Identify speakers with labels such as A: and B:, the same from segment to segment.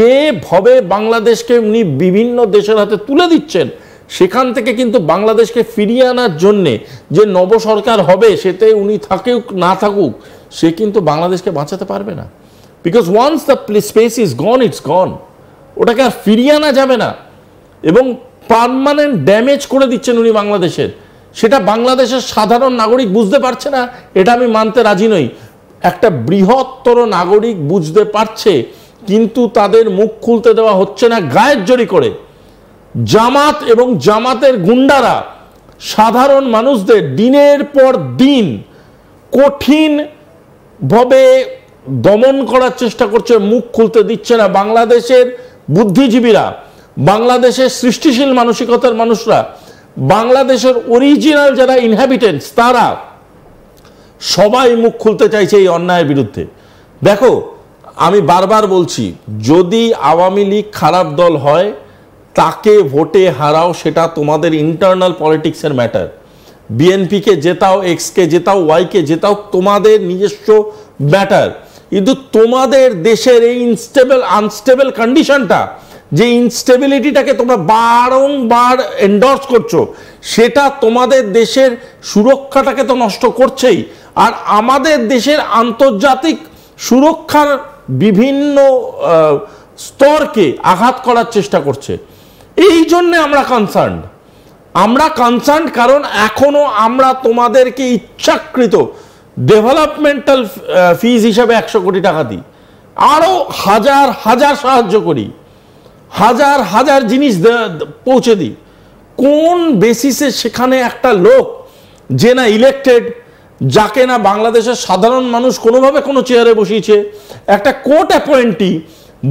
A: যেভাবে বাংলাদেশকে উনি বিভিন্ন দেশের হাতে তুলে দিচ্ছেন, সেখান থেকে কিন্তু বাংলাদেশকে ফিরিয়ে আনার জন্যে যে নব সরকার হবে, সেতে উনি থাকুক না থাকুক, সে কিন্তু বাংলাদেশকে বাঁচাতে পারবে না। Because once the space is gone, it's gone. ওটাকে আর ফিরিয়ে আনা যাবে না। এবং পার্মানেন্ট ড্যামেজ করে দিচ্ছেন উনি বাংলাদেশের। সেটা বাংলাদেশের সাধারণ নাগরিক বুঝতে পারছে না, এটা আমি মানতে রাজি নই। একটা বৃহত্তর নাগরিক বুঝতে পারছে, কিন্তু তাদের মুখ খুলতে দেওয়া হচ্ছে না গায়ের জোরে করে। জামাত এবং জামাতের গুন্ডারা সাধারণ মানুষদের দিনের পর দিন কঠিনভাবে দমন করার চেষ্টা করছে, মুখ খুলতে দিচ্ছে না। বাংলাদেশের বুদ্ধিজীবীরা, বাংলাদেশের সৃষ্টিশীল মানসিকতার মানুষরা, বাংলাদেশের অরিজিনাল যারা ইনহ্যাবিটেন্টস, তারা সবাই মুখ খুলতে চাইছে এই অন্যায়ের বিরুদ্ধে। দেখো, আমি বারবার বলছি, যদি আওয়ামী লীগ খারাপ দল হয়, তাকে ভোটে হারাও, সেটা তোমাদের ইন্টারনাল পলিটিক্সের ম্যাটার। বিএনপিকে জেতাও, এক্সকে জেতাও, ওয়াইকে জেতাও, তোমাদের নিজস্ব ম্যাটার। কিন্তু তোমাদের দেশের এই আনস্টেবল কন্ডিশনটা, যে ইনস্টেবিলিটিটাকে তোমরা বারংবার এন্ডোর্স করছো, সেটা তোমাদের দেশের সুরক্ষাটাকে তো নষ্ট করছেই, আর আমাদের দেশের আন্তর্জাতিক সুরক্ষার বিভিন্ন স্তরকে আঘাত করার চেষ্টা করছে। এই জন্যে আমরা কনসার্ন, কারণ এখনো আমরা তোমাদেরকে ইচ্ছাকৃত ডেভেলপমেন্টাল ফিজ হিসাবে 100 কোটি টাকা দিই, আরো হাজার হাজার সাহায্য করি, হাজার হাজার জিনিস পৌঁছে দিই। কোন বেসিসে সেখানে একটা লোক যে না ইলেক্টেড, যাকে না বাংলাদেশের সাধারণ মানুষ কোনোভাবে কোনো চেয়ারে বসিয়েছে, একটা কোর্ট অ্যাপয়েন্টি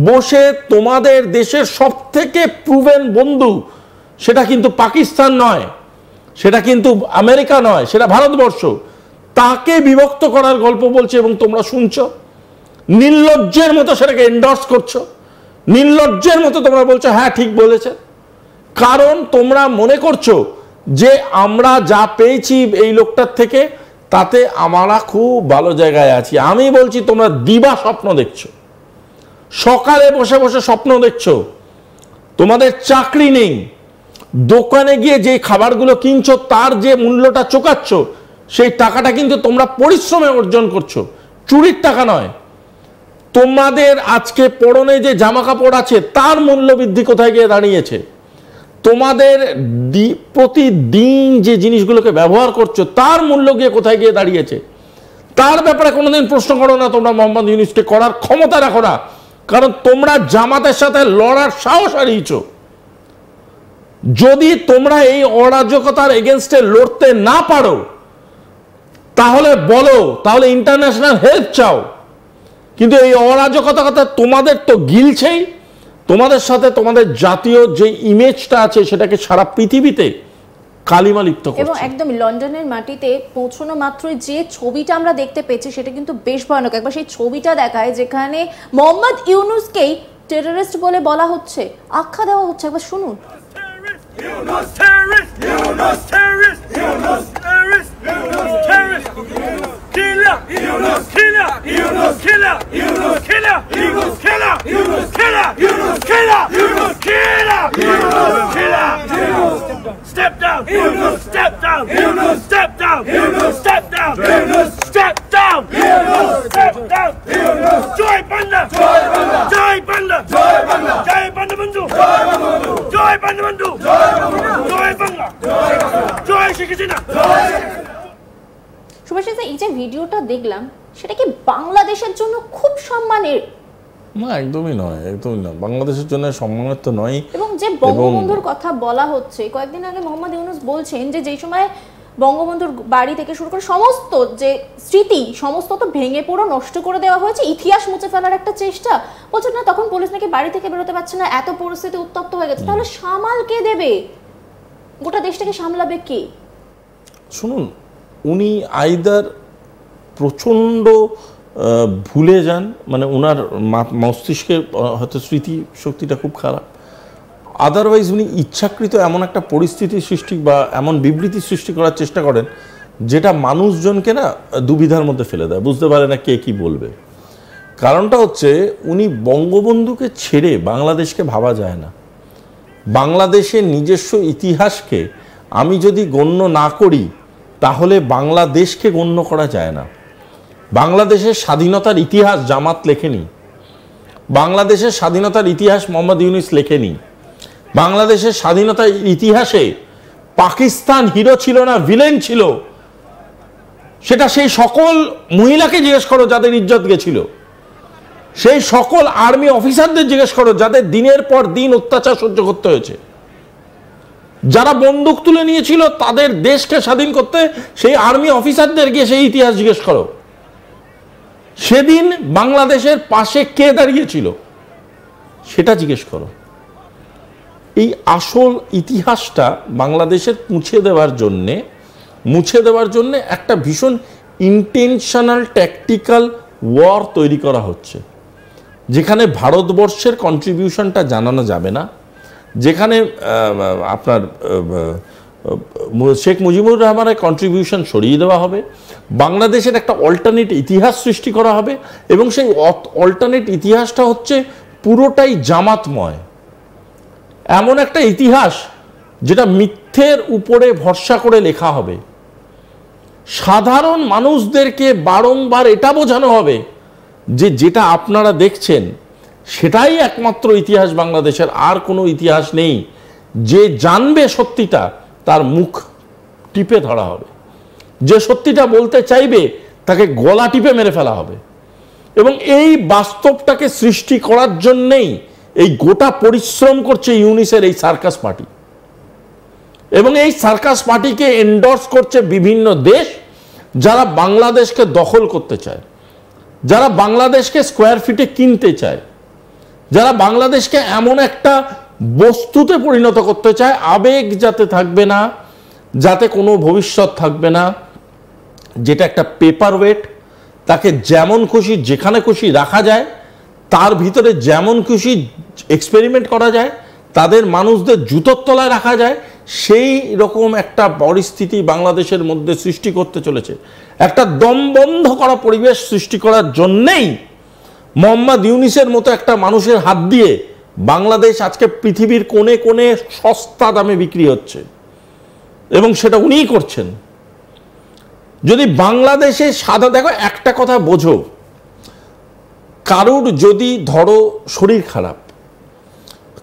A: বসে তোমাদের দেশের সব থেকে প্রুভেন বন্ধু, সেটা কিন্তু পাকিস্তান নয়, সেটা কিন্তু আমেরিকা নয়, সেটা ভারতবর্ষ, তাকে বিভক্ত করার গল্প বলছে এবং তোমরা শুনছো। নির্লজ্জের মতো সেটাকে এন্ডোর্স করছো, নির্লজ্জের মতো তোমরা বলছো হ্যাঁ ঠিক বলেছে। কারণ তোমরা মনে করছো যে আমরা যা পেয়েছি এই লোকটার থেকে, তাতে আমরা খুব ভালো জায়গায় আছি। আমি বলছি, তোমরা দিবা স্বপ্ন দেখছো, সকালে বসে বসে স্বপ্ন দেখছো, তোমাদের চাকরি নেই, দোকানে গিয়ে যে খাবারগুলো কিনছো তার যে মূল্যটা চোকাচ্ছ, সেই টাকাটা কিন্তু তোমরা পরিশ্রমে অর্জন করছো, চুরির টাকা নয়। তোমাদের আজকে পরনে যে জামা কাপড় আছে, তার মূল্য বৃদ্ধি কোথায় গিয়ে দাঁড়িয়েছে? তোমাদের প্রতিদিন যে জিনিসগুলোকে ব্যবহার করছো, তার মূল্য গিয়ে কোথায় গিয়ে দাঁড়িয়েছে? তার ব্যাপারে কোনোদিন প্রশ্ন করো না। তোমরা মোহাম্মদ ইউনূসকে করার ক্ষমতা রাখো না, কারণ তোমরা জামাতের সাথে লড়ার সাহস হারিয়েছো। যদি তোমরা এই অরাজকতার এগেনস্টে লড়তে না পারো, তাহলে বলো, তাহলে ইন্টারন্যাশনাল হেল্প চাও। কিন্তু এই অরাজকতা কথা তোমাদের তো গিলছেই। তোমাদের সাথে তোমাদের জাতীয় যে ইমেজটা আছে, সেটাকে সারা পৃথিবীতে কালিমা লিপ্ত করছে।
B: এবং একদম লন্ডনের মাটিতে পৌঁছানো মাত্রই যে ছবিটা আমরা দেখতে পেয়েছি, সেটা কিন্তু বেশ ভয়ানক। একবার সেই ছবিটা দেখায়, যেখানে মোহাম্মদ ইউনূসকেই টেররিস্ট বলে বলা হচ্ছে, আখ্যা দেওয়া হচ্ছে। একবার শুনুন।
C: Yunus terrorist, Yunus terrorist, Yunus terrorist, Yunus terrorist, killer, Yunus killer, Yunus killer, Yunus killer, Yunus killer, Yunus killer, Yunus killer, Yunus killer, Yunus killer, Yunus step down, Yunus step down, Yunus step down, Yunus step down, Yunus step down, Yunus step down, Yunus joy banda, joy banda, joy banda, joy banda, joy banda bandhu, joy banda bandhu, joy banda bandhu,
B: Subhashis, এই যে ভিডিওটা দেখলাম, সেটা কি বাংলাদেশের জন্য খুব সম্মানের?
A: না, একদমই নয়, একদমই নয়। বাংলাদেশের জন্য সম্মানের তো নয়।
B: এবং যে বঙ্গবন্ধুর কথা বলা হচ্ছে, কয়েকদিন আগে মোহাম্মদ ইউনূস বলছেন যে যেই সময় বঙ্গবন্ধুর বাড়ি থেকে শুরু করে সমস্ত যে স্মৃতি, সমস্ত তো ভেঙে পুরো নষ্ট করে দেওয়া হয়েছে, ইতিহাস মুছে ফেলার একটা চেষ্টা। বলছেন না, তখন পুলিশ নাকি বাড়ি থেকে বেরোতে পারছে না, এত পরিস্থিতি উত্তপ্ত হয়ে গেছে। তাহলে সামাল কে দেবে? গোটা দেশটাকে সামলাবে কে?
A: শুনুন, উনি আইদার প্রচণ্ড ভুলে যান, মানে ওনার মস্তিষ্কের হয়তো স্মৃতি শক্তিটা খুব খারাপ, আদারওয়াইজ উনি ইচ্ছাকৃত এমন একটা পরিস্থিতি সৃষ্টি বা এমন বিবৃতি সৃষ্টি করার চেষ্টা করেন, যেটা মানুষজনকে না দুবিধার মধ্যে ফেলে দেয়, বুঝতে পারে না কে কি বলবে। কারণটা হচ্ছে উনি বঙ্গবন্ধুকে ছেড়ে বাংলাদেশকে ভাবা যায় না। বাংলাদেশের নিজস্ব ইতিহাসকে আমি যদি গণ্য না করি তাহলে বাংলাদেশকে গণ্য করা যায় না। বাংলাদেশের স্বাধীনতার ইতিহাস জামাত লেখেনি, বাংলাদেশের স্বাধীনতার ইতিহাস মোহাম্মদ ইউনূস লেখেনি, বাংলাদেশের স্বাধীনতার ইতিহাসে পাকিস্তান হিরো ছিল না ভিলেন ছিল, সেটা সেই সকল মহিলাকে জিজ্ঞেস করো যাদের ইজ্জত গেছিল, সেই সকল আর্মি অফিসারদের জিজ্ঞেস করো যাদের দিনের পর দিন অত্যাচার সহ্য করতে হয়েছে, যারা বন্দুক তুলে নিয়েছিল তাদের দেশকে স্বাধীন করতে সেই আর্মি অফিসারদের গিয়ে সেই ইতিহাস জিজ্ঞেস করো। সেদিন বাংলাদেশের পাশে কে দাঁড়িয়েছিল সেটা জিজ্ঞেস করো। এই আসল ইতিহাসটা বাংলাদেশের মুছে দেওয়ার জন্যে একটা ভীষণ ইন্টেনশনাল ট্যাকটিক্যাল ওয়ার তৈরি করা হচ্ছে, যেখানে ভারতবর্ষের কন্ট্রিবিউশনটা জানানো যাবে না, যেখানে আপনার শেখ মুজিবুর রহমানের কন্ট্রিবিউশন সরিয়ে দেওয়া হবে, বাংলাদেশের একটা অল্টারনেট ইতিহাস সৃষ্টি করা হবে, এবং সেই অল্টারনেট ইতিহাসটা হচ্ছে পুরোটাই জামাতময়। এমন একটা ইতিহাস যেটা মিথ্যের উপরে ভরসা করে লেখা হবে। সাধারণ মানুষদেরকে বারংবার এটা বোঝানো হবে যে যেটা আপনারা দেখছেন সেটাই একমাত্র ইতিহাস বাংলাদেশের, আর কোনো ইতিহাস নেই। যে জানবে সত্যিটা তার মুখ টিপে ধরা হবে, যে সত্যিটা বলতে চাইবে তাকে গলা টিপে মেরে ফেলা হবে। এবং এই বাস্তবটাকে সৃষ্টি করার জন্যেই এই গোটা পরিশ্রম করছে ইউনিসের এই সার্কাস পার্টি, এবং এই সার্কাস পার্টিকে এন্ডোর্স করছে বিভিন্ন দেশ যারা বাংলাদেশকে দখল করতে চায়, যারা বাংলাদেশকে স্কোয়ার ফিটে কিনতে চায়, যারা বাংলাদেশকে এমন একটা বস্তুতে পরিণত করতে চায় আবেগ যাতে থাকবে না, যাতে কোনো ভবিষ্যৎ থাকবে না, যেটা একটা পেপার ওয়েট, তাকে যেমন খুশি যেখানে খুশি রাখা যায়, তার ভিতরে যেমন খুশি এক্সপেরিমেন্ট করা যায়, তাদের মানুষদের জুতোর তলায় রাখা যায়, সেই রকম একটা পরিস্থিতি বাংলাদেশের মধ্যে সৃষ্টি করতে চলেছে। একটা দমবন্ধ করা পরিবেশ সৃষ্টি করার জন্যেই মোহাম্মদ ইউনূসের মতো একটা মানুষের হাত দিয়ে বাংলাদেশ আজকে পৃথিবীর কোণে কোণে সস্তা দামে বিক্রি হচ্ছে, এবং সেটা উনিই করছেন। যদি বাংলাদেশে দেখো একটা কথা বোঝো, কারুর যদি ধরো শরীর খারাপ,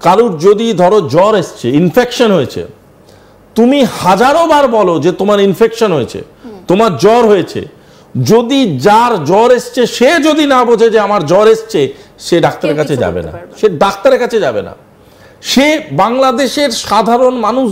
A: কারুর যদি ধরো জ্বর এসছে, ইনফেকশন হয়েছে, তুমি হাজারো বার বলো যে তোমার ইনফেকশন হয়েছে, তোমার জ্বর হয়েছে, যদি যার জ্বর এসছে সে যদি না বোঝে যে আমার জ্বর এসছে, সে ডাক্তারের কাছে যাবে না, সে ডাক্তারের কাছে যাবে না, সে বাংলাদেশের সাধারণ মানুষ